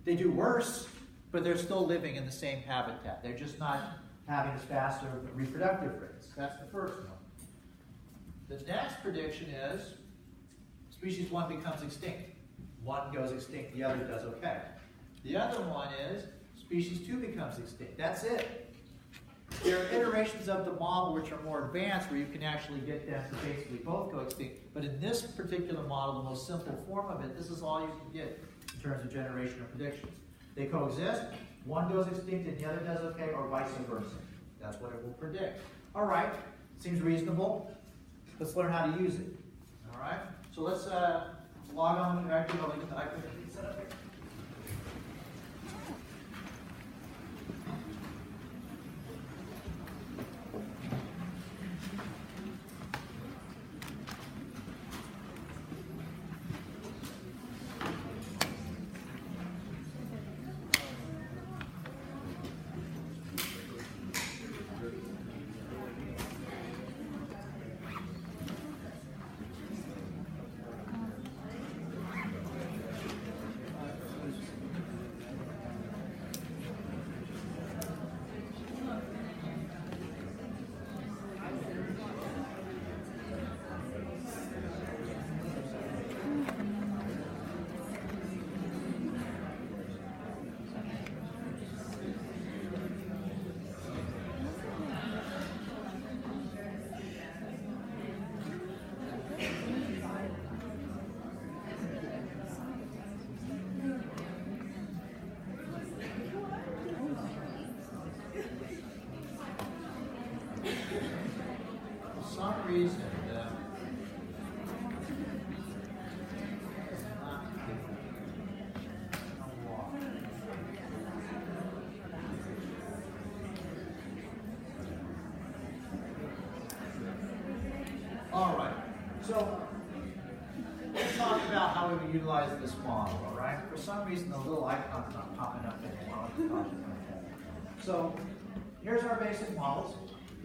They do worse, but they're still living in the same habitat. They're just not having as fast of reproductive rates. That's the first one. The next prediction is species 1 becomes extinct. One goes extinct, the other does okay. The other one is species 2 becomes extinct. That's it. There are iterations of the model which are more advanced where you can actually get them to basically both go extinct. But in this particular model, the most simple form of it, this is all you can get in terms of generation or predictions. They coexist, one goes extinct and the other does okay, or vice versa. That's what it will predict. All right, seems reasonable. Let's learn how to use it. All right, so let's log on to Active. I'll get the Active set up here. Reason all right, so let's talk about how we would utilize this model, all right? For some reason, the little icon's not popping up anymore. So here's our basic models.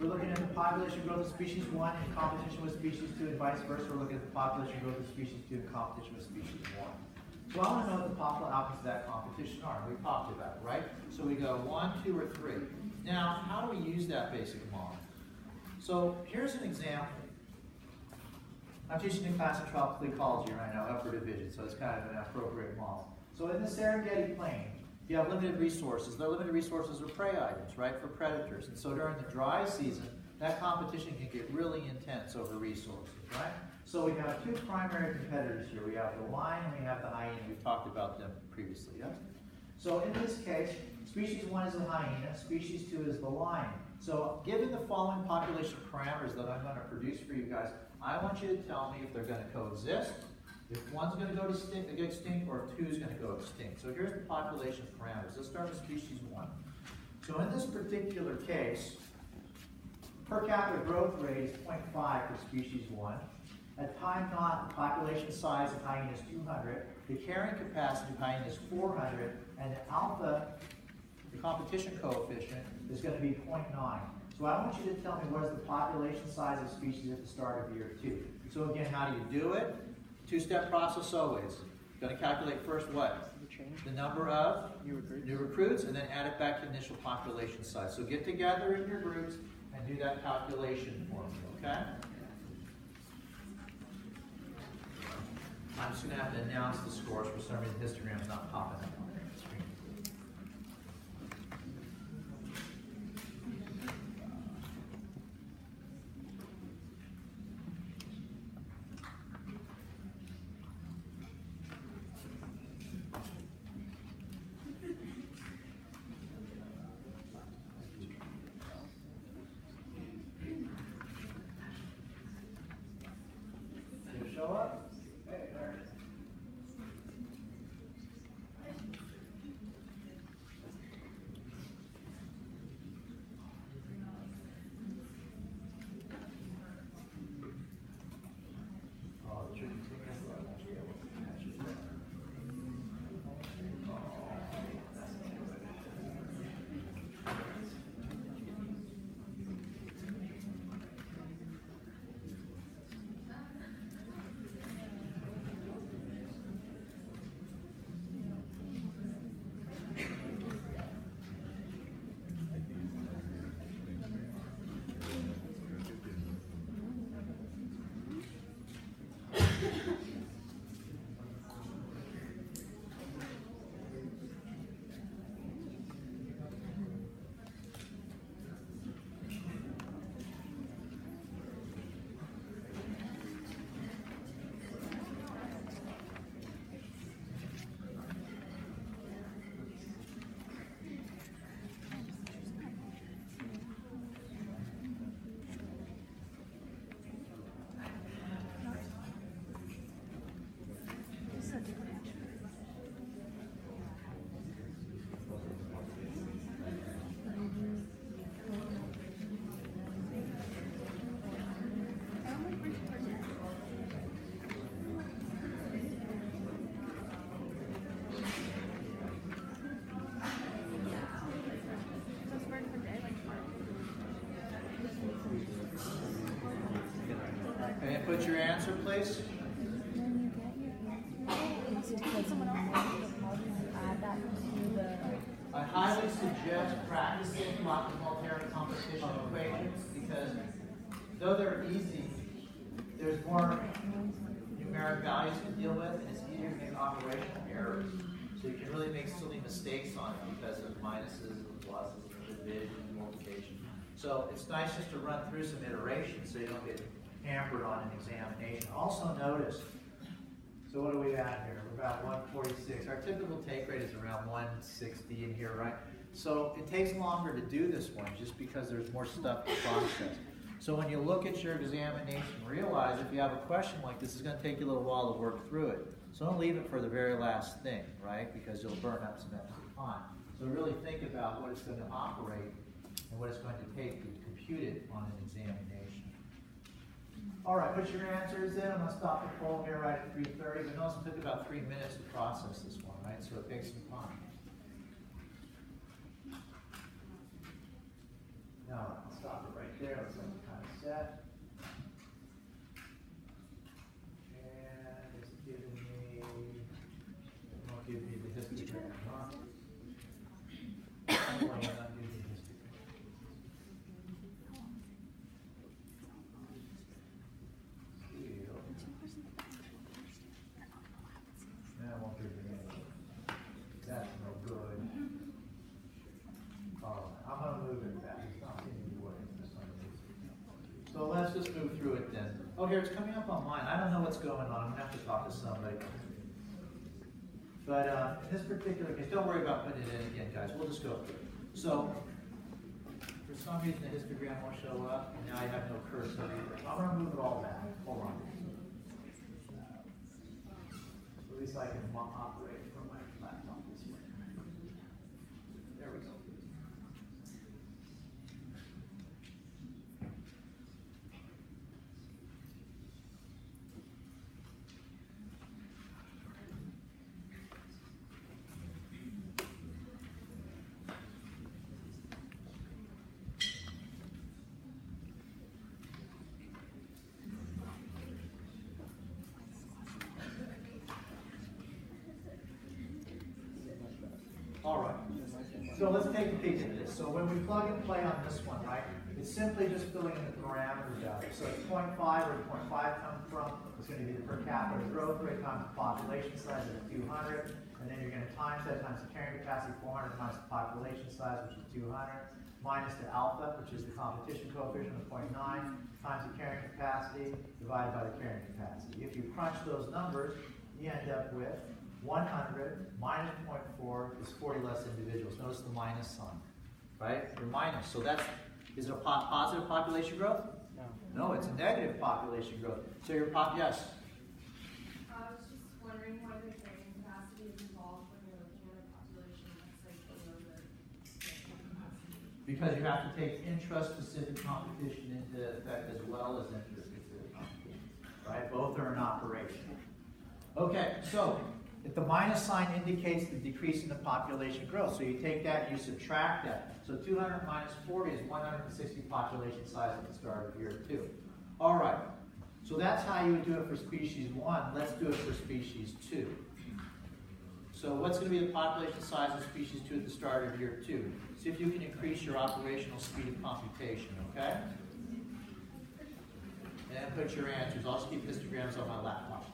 We're looking at the population growth of species 1 in competition with species 2 and vice versa. We're looking at the population growth of species 2 in competition with species 1. So I want to know what the possible outcomes of that competition are. We talked about it, right? So we go 1, 2, or 3. Now, how do we use that basic model? So here's an example. I'm teaching a class in tropical ecology right now, upper division, so it's kind of an appropriate model. So in the Serengeti Plain, you have limited resources. The limited resources are prey items, right, for predators. And so during the dry season, that competition can get really intense over resources, right? So we have two primary competitors here. We have the lion and we have the hyena. We've talked about them previously, yes? So in this case, species 1 is the hyena, species 2 is the lion. So given the following population parameters that I'm going to produce for you guys, I want you to tell me if they're going to coexist, if one's going to go extinct, or if two is going to go extinct. So here's the population parameters. Let's start with species 1. So in this particular case, per capita growth rate is 0.5 for species 1. At time naught, the population size of hyena is 200. The carrying capacity of hyena is 400. And the alpha, the competition coefficient, is going to be 0.9. So I want you to tell me what is the population size of species at the start of year 2. So again, how do you do it? Two-step process always. Going to calculate first what? The number of new recruits, and then add it back to initial population size. So get together in your groups and do that calculation for me, okay? I'm just going to have to announce the scores. For some reason, histogram's not popping up on the screen. Did it show up? Hey, there. Oh, the tricky thing is that I won't be able to catch it. And put your answer, please. I highly suggest practicing lots of multivariate competition equations because though they're easy, there's more numeric values to deal with, and it's easier to make operational errors. So you can really make silly mistakes on it because of minuses and pluses and division and multiplication. So it's nice just to run through some iterations so you don't get hampered on an examination. Also notice, so what are we at here? We're about 146. Our typical take rate is around 160 in here, right? So it takes longer to do this one just because there's more stuff to process. So when you look at your examination, realize if you have a question like this, it's going to take you a little while to work through it. So don't leave it for the very last thing, right? Because you'll burn up some extra time. So really think about what it's going to operate and what it's going to take to compute it on an examination. All right, put your answers in. I'm going to stop the poll here right at 3:30. But notice it took about 3 minutes to process this one, right? So it takes some time. Now, I'll stop it right there. Let's let it kind of set. And it's giving me, it won't give me the histogram, huh? I'm going to undo the histogram. That won't give me anything. That's no good. All right, I'm going to move it back. It's not seeming to work. So let's just move through it then. Oh, here, it's coming up on mine. I don't know what's going on. I'm going to have to talk to somebody. But in this particular case, don't worry about putting it in again, guys. We'll just go through it. So, for some reason, the histogram won't show up, and now I have no cursor either. I'm going to move it all back. Hold on. At least I can operate from my laptop this way. There we go. All right, so let's take a peek at this. So when we plug and play on this one, right, it's simply just filling in the parameters out. So it's 0.5, where 0.5 comes from, it's going to be the per capita growth rate times the population size of 200, and then you're going to times that times the carrying capacity, 400 times the population size, which is 200, minus the alpha, which is the competition coefficient of 0.9, times the carrying capacity divided by the carrying capacity. If you crunch those numbers, you end up with 100 minus 0.4 is 40 less individuals. Notice the minus sign, right? The minus. So that's, is it a positive population growth? No. No, it's a negative population growth. So your yes? I was just wondering why the carrying capacity is involved when you're looking at a population that's like below the capacity. Because you have to take intra-specific competition into effect as well as intra-specific competition, right? Both are in operation. Okay, so if the minus sign indicates the decrease in the population growth, so you take that and you subtract that. So 200 minus 40 is 160 population size at the start of year 2. All right, so that's how you would do it for species 1. Let's do it for species 2. So what's going to be the population size of species 2 at the start of year 2? See if you can increase your operational speed of computation, okay? And put your answers. I'll just keep histograms on my laptop.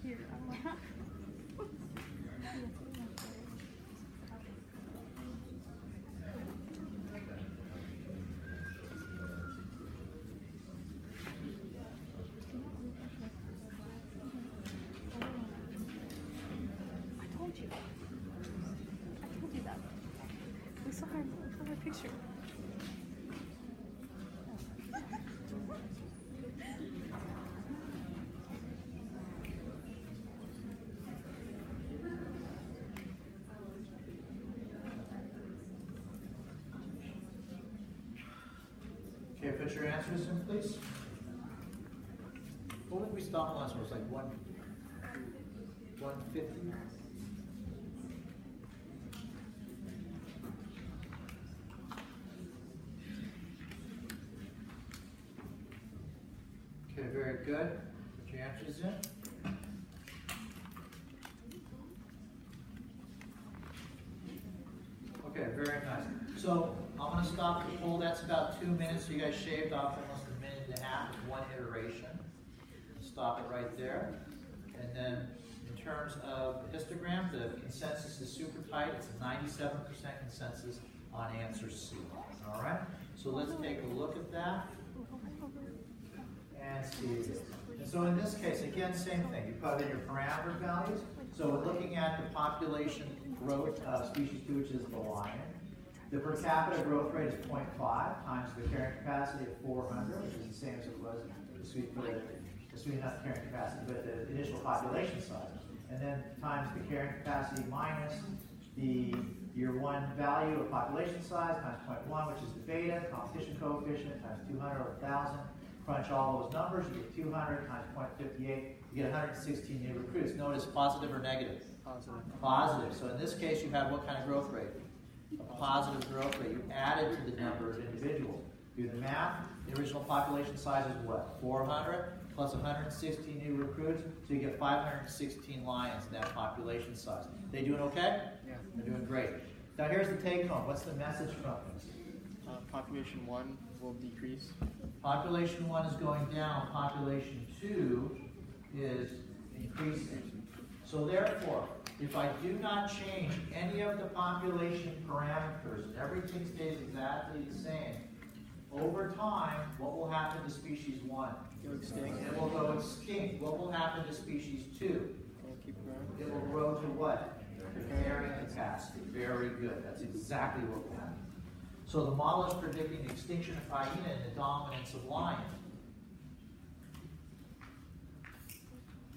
Here, I'm I told you. I told you that. We saw her picture. Okay, put your answers in, please. What did we stop last one? It was like 150? Okay, very good. Put your answers in. Okay, very nice. So I'm going to stop the poll. That's about 2 minutes. So you guys shaved off almost a minute and a half with one iteration. Stop it right there. And then in terms of the histogram, the consensus is super tight. It's a 97% consensus on answer C. All right? So let's take a look at that and see. And so in this case, again, same thing. You put in your parameter values. So we're looking at the population growth of species 2, which is the lion. The per capita growth rate is 0.5 times the carrying capacity of 400, which is the same as it was not the carrying capacity, but the initial population size. And then times the carrying capacity minus the year 1 value of population size times 0.1, which is the beta, competition coefficient times 200 over 1,000. Crunch all those numbers, you get 200 times 0.58, you get 116 new recruits. Notice positive or negative? Positive. Positive. So in this case, you have what kind of growth rate? A positive growth rate. You added to the number of individuals. Do the math. The original population size is what? 400 plus 116 new recruits, so you get 516 lions in that population size. They doing okay? Yeah. They're doing great. Now here's the take home. What's the message from this? Population 1 will decrease. Population 1 is going down. Population 2 is increasing. So therefore, if I do not change any of the population parameters, and everything stays exactly the same, over time, what will happen to species 1? Go extinct. It will go extinct. What will happen to species 2? It'll keep growing. It will grow to what? Carrying capacity. Very good. That's exactly what will happen. So the model is predicting the extinction of hyena and the dominance of lion.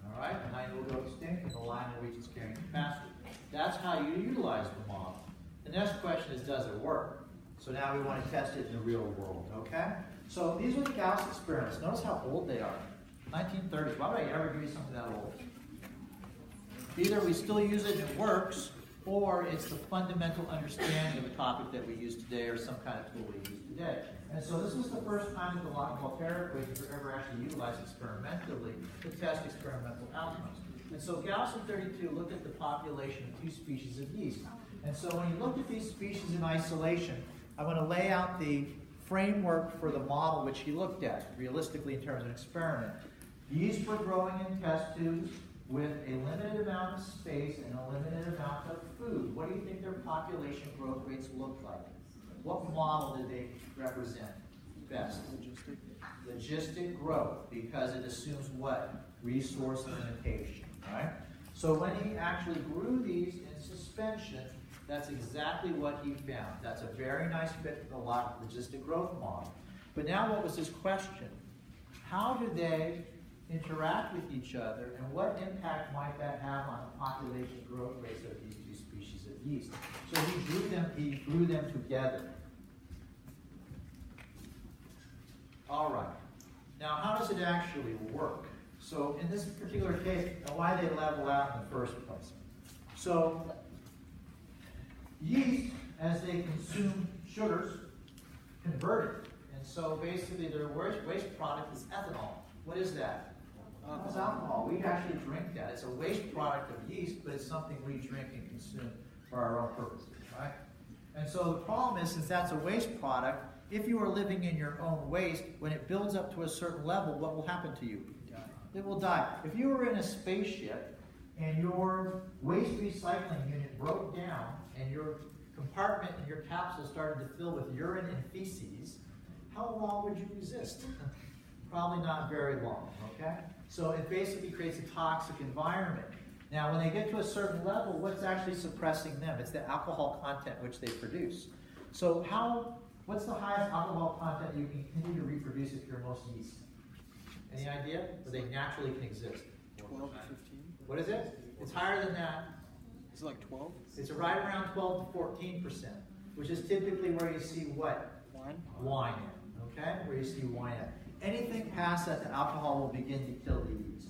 All right, the hyena will go extinct and the lion will reach its carrying capacity. That's how you utilize the model. The next question is, does it work? So now we want to test it in the real world, okay? So these are the Gauss experiments. Notice how old they are. 1930s. Why would I ever give you something that old? Either we still use it and it works, or it's the fundamental understanding of a topic that we use today or some kind of tool we use today. And so this was the first time that the Locke-Volterra equations were ever actually utilized experimentally to test experimental outcomes. And so Gauss in 32 looked at the population of 2 species of yeast. And so when you looked at these species in isolation, I'm going to lay out the framework for the model which he looked at, realistically in terms of an experiment. Yeast were growing in test tubes with a limited amount of space and a limited amount of food. What do you think their population growth rates look like? What model did they represent best? Logistic growth, because it assumes what? Resource limitation, right? So when he actually grew these in suspension, that's exactly what he found. That's a very nice fit for the logistic growth model. But now what was his question? How do they interact with each other, and what impact might that have on the population growth rates of these 2 species of yeast? So he grew them together. All right. Now, how does it actually work? So in this particular case, and why they level out in the first place. So yeast, as they consume sugars, convert it. And so basically their waste product is ethanol. What is that? It's alcohol. We actually drink that. It's a waste product of yeast, but it's something we drink and consume for our own purposes, right? And so the problem is, since that's a waste product, if you are living in your own waste, when it builds up to a certain level, what will happen to you? It will die. If you were in a spaceship and your waste recycling unit broke down and your compartment in your capsule started to fill with urine and feces, how long would you resist? Probably not very long, okay? So it basically creates a toxic environment. Now, when they get to a certain level, what's actually suppressing them? It's the alcohol content which they produce. So what's the highest alcohol content you can continue to reproduce if you're most yeast? Any idea? Where they naturally can exist? 12 to 15? What is it? It's higher than that. Is it like 12? It's right around 12 to 14%, which is typically where you see what? Wine? Wine in, okay? Where you see wine in. Anything past that, the alcohol will begin to kill the yeast.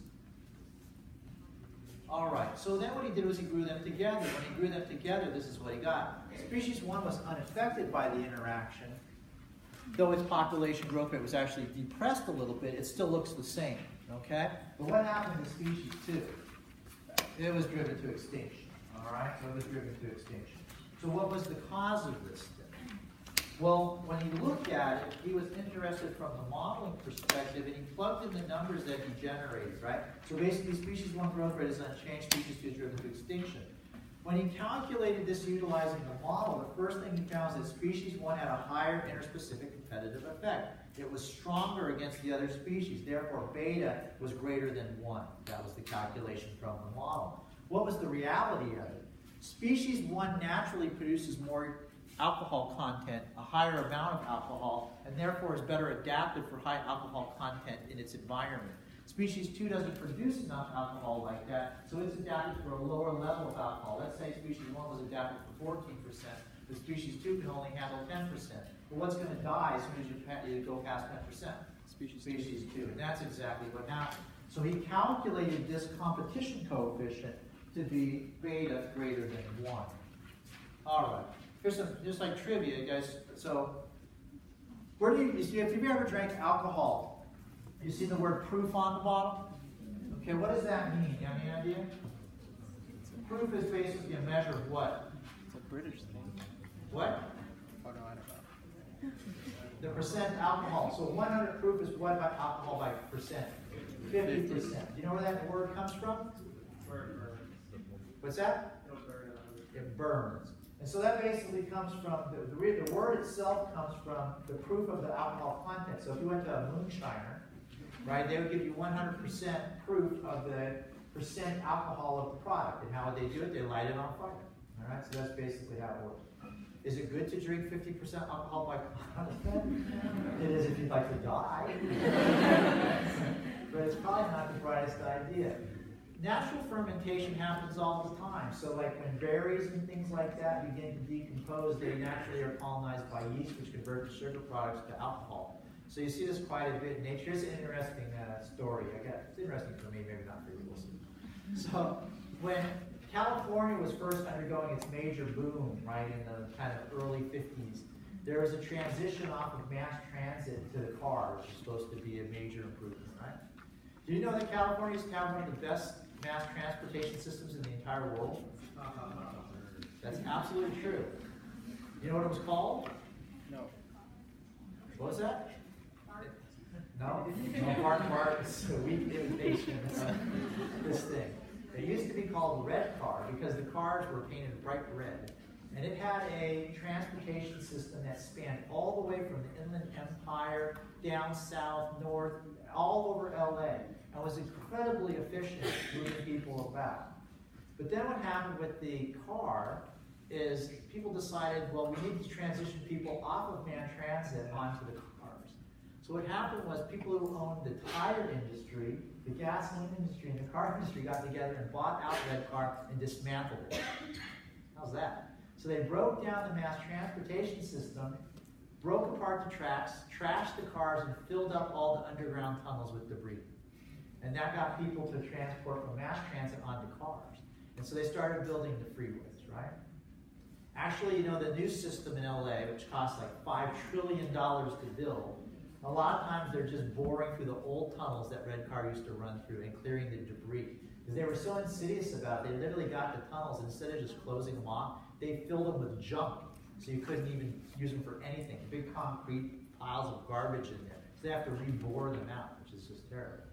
All right, so then what he did was he grew them together. When he grew them together, this is what he got. Species 1 was unaffected by the interaction. Though its population growth rate was actually depressed a little bit, it still looks the same, okay? But what happened to species 2? It was driven to extinction, all right? So it was driven to extinction. So what was the cause of this thing? Well, when he looked at it, he was interested from the modeling perspective, and he plugged in the numbers that he generated, right? So basically, species 1 growth rate is unchanged, species 2 is driven to extinction. When he calculated this utilizing the model, the first thing he found is that species 1 had a higher interspecific competitive effect. It was stronger against the other species. Therefore, beta was greater than 1. That was the calculation from the model. What was the reality of it? Species 1 naturally produces more alcohol content, a higher amount of alcohol, and therefore is better adapted for high alcohol content in its environment. Species 2 doesn't produce enough alcohol like that, so it's adapted for a lower level of alcohol. Let's say species 1 was adapted for 14%, but species 2 can only handle 10%. But what's going to die as soon as you go past 10%? Species 2. And that's exactly what happened. So he calculated this competition coefficient to be beta greater than 1. All right. Here's some, just like trivia, guys. So, where do you see, if you've ever drank alcohol, you see the word proof on the bottle? Okay, what does that mean? You have any idea? Proof is basically a measure of what? It's a British thing. What? Oh, no, I don't know. The percent alcohol. So 100 proof is what by alcohol by percent? 50%. Do you know where that word comes from? What's that? It burns. And so that basically comes from, the word itself comes from the proof of the alcohol content. So if you went to a moonshiner, right, they would give you 100% proof of the percent alcohol of the product. And how would they do it? They light it on fire. All right, so that's basically how it works. Is it good to drink 50% alcohol by content? It is if you'd like to die. But it's probably not the brightest idea. Natural fermentation happens all the time. So like when berries and things like that begin to decompose, they naturally are colonized by yeast, which convert the sugar products to alcohol. So you see this quite a bit in nature. It's an interesting story. It's interesting for me, maybe not for you. We'll see. So when California was first undergoing its major boom, right, in the kind of early 50s, there was a transition off of mass transit to the car, which is supposed to be a major improvement, right? Do you know that California is now one of the best mass transportation systems in the entire world? That's absolutely true. You know what it was called? No. What was that? No? No, Bart is a weak imitation of this thing. It used to be called Red Car because the cars were painted bright red. And it had a transportation system that spanned all the way from the Inland Empire, down south, north, all over LA, and was incredibly efficient at moving people about. But then what happened with the car is people decided, well, we need to transition people off of man transit onto the cars. So what happened was people who owned the tire industry, the gasoline industry, and the car industry got together and bought out Red Car and dismantled it. How's that? So they broke down the mass transportation system, broke apart the tracks, trashed the cars, and filled up all the underground tunnels with debris. And that got people to transport from mass transit onto cars. And so they started building the freeways, right? Actually, you know, the new system in LA, which costs like $5 trillion to build, a lot of times they're just boring through the old tunnels that Red Car used to run through and clearing the debris. Because they were so insidious about it, they literally got the tunnels, instead of just closing them off, they filled them with junk. So you couldn't even use them for anything. Big concrete piles of garbage in there. So they have to rebore them out, which is just terrible.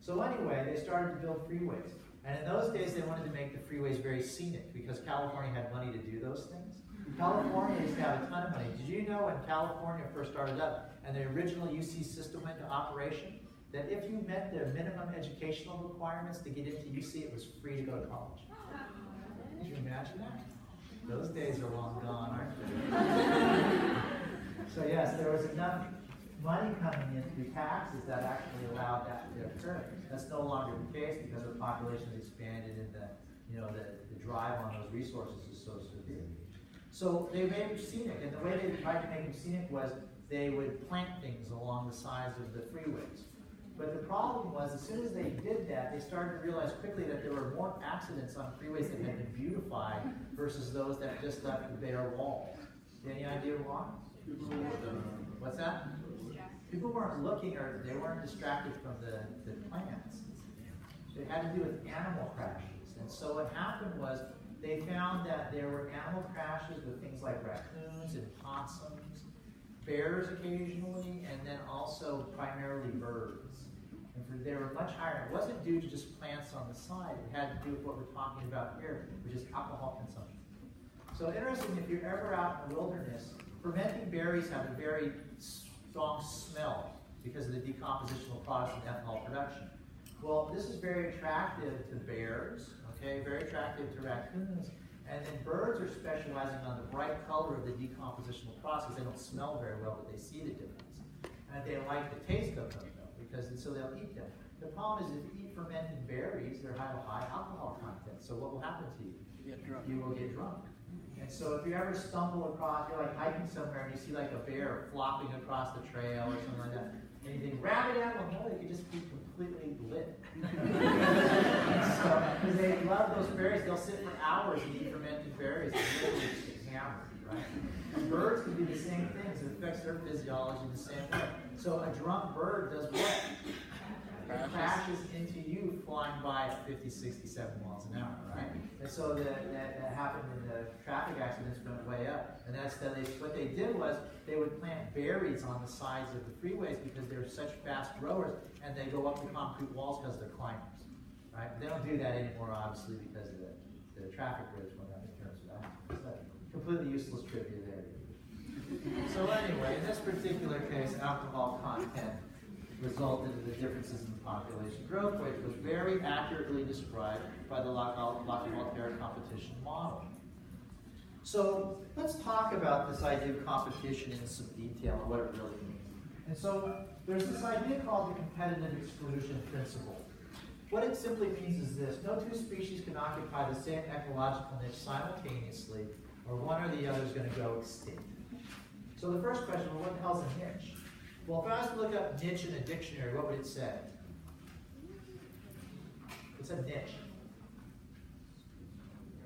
So anyway, they started to build freeways. And in those days, they wanted to make the freeways very scenic because California had money to do those things. California used to have a ton of money. Did you know when California first started up and the original UC system went into operation, that if you met the minimum educational requirements to get into UC, it was free to go to college? Can you imagine that? Those days are long gone, aren't they? So yes, there was enough money coming in through taxes that actually allowed that to occur. That's no longer the case because the population has expanded and the drive on those resources is so severe. So they made them scenic, and the way they tried to make them scenic was they would plant things along the sides of the freeways. But the problem was, as soon as they did that, they started to realize quickly that there were more accidents on freeways that had been beautified versus those that just left the bare walls. Any idea why? What's that? People weren't looking, or they weren't distracted from the plants. It had to do with animal crashes. And so what happened was they found that there were animal crashes with things like raccoons and possums, bears occasionally, and then also primarily birds. And they were much higher. It wasn't due to just plants on the side. It had to do with what we're talking about here, which is alcohol consumption. So interesting, if you're ever out in the wilderness, fermenting berries have a very strong smell because of the decompositional products of ethanol production. Well, this is very attractive to bears, okay, very attractive to raccoons, and then birds are specializing on the bright color of the decompositional process. They don't smell very well, but they see the difference. And they like the taste of them, though, so they'll eat them. The problem is if you eat fermented berries, they have a high alcohol content. So what will happen to you? You get drunk. You will get drunk. And so if you ever stumble across, you're like hiking somewhere and you see like a bear flopping across the trail or something like that, and you think, rabbit animal, no, they could just be completely lit. Because they love those berries, they'll sit for hours and eat fermented berries and literally get hammered, right? And birds can do the same things. It affects their physiology the same way. So a drunk bird does what? It crashes into you flying by at 50, 60, 70 miles an hour, right? And so that happened in the traffic accidents went way up. And what they did was they would plant berries on the sides of the freeways because they're such fast growers, and they go up the concrete walls because they're climbers, right? They don't do that anymore, obviously, because the traffic rates went up in terms of that. It's completely useless trivia there. So anyway, in this particular case, alcohol content resulted in the differences in the population growth rate, was very accurately described by the Lockyer-Voltaire competition model. So let's talk about this idea of competition in some detail and what it really means. And so there's this idea called the competitive exclusion principle. What it simply means is this: no two species can occupy the same ecological niche simultaneously, or one or the other is going to go extinct. So the first question, well, what the hell is a niche? Well, if I was to look up niche in a dictionary, what would it say? What's a niche?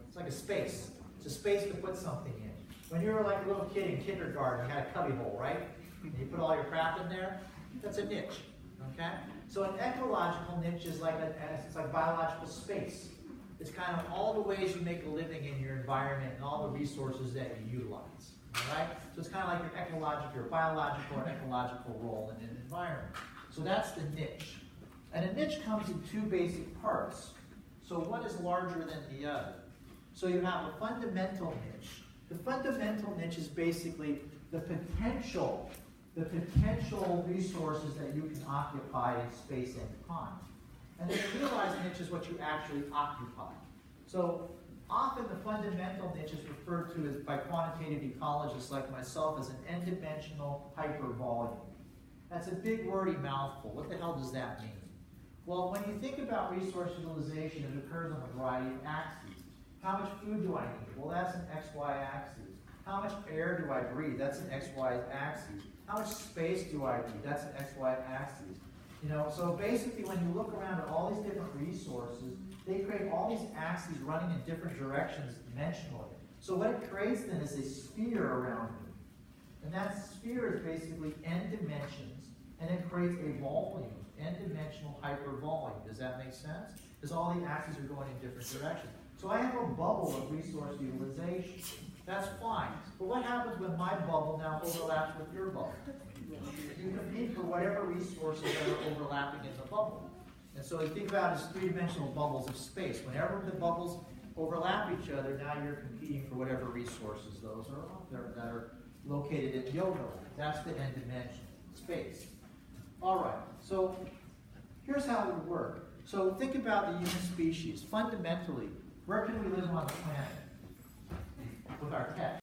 It's like a space. It's a space to put something in. When you were like a little kid in kindergarten, you had a cubby hole, right? And you put all your crap in there. That's a niche, okay? So an ecological niche is like it's like biological space. It's kind of all the ways you make a living in your environment and all the resources that you utilize. All right? So it's kind of like your ecological, your biological or ecological role in an environment. So that's the niche. And a niche comes in two basic parts. So one is larger than the other. So you have a fundamental niche. The fundamental niche is basically the potential resources that you can occupy in space and time. And then the realized niche is what you actually occupy. So often the fundamental niche is referred to as, by quantitative ecologists like myself, as an n-dimensional hypervolume. That's a big wordy mouthful. What the hell does that mean? Well, when you think about resource utilization, it occurs on a variety of axes. How much food do I need? Well, that's an XY axis. How much air do I breathe? That's an XY axis. How much space do I need? That's an XY axis. You know, so basically when you look around at all these different resources, they create all these axes running in different directions dimensionally. So what it creates then is a sphere around me. And that sphere is basically n dimensions, and it creates a volume, n-dimensional hypervolume. Does that make sense? Because all the axes are going in different directions. So I have a bubble of resource utilization. That's fine. But what happens when my bubble now overlaps with your bubble? You compete for whatever resources that are overlapping in the bubble. And so you think about it as three-dimensional bubbles of space. Whenever the bubbles overlap each other, now you're competing for whatever resources those are out there that are located in yoga land. That's the n dimension, space. All right, so here's how it would work. So think about the human species. Fundamentally, where can we live on the planet with our tech?